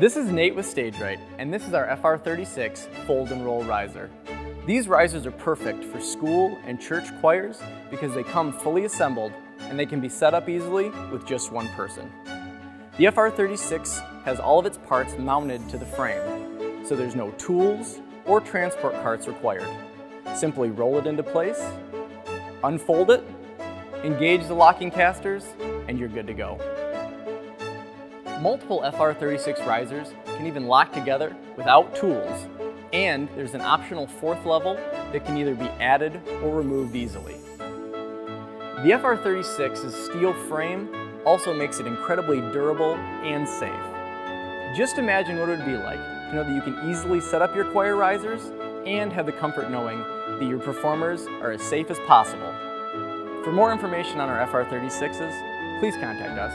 This is Nate with Stage Right, and this is our FR-36 Fold and Roll Riser. These risers are perfect for school and church choirs because they come fully assembled and they can be set up easily with just one person. The FR-36 has all of its parts mounted to the frame, so there's no tools or transport carts required. Simply roll it into place, unfold it, engage the locking casters, and you're good to go. Multiple FR-36 risers can even lock together without tools, and there's an optional fourth level that can either be added or removed easily. The FR-36's steel frame also makes it incredibly durable and safe. Just imagine what it would be like to know that you can easily set up your choir risers and have the comfort knowing that your performers are as safe as possible. For more information on our FR-36s, please contact us.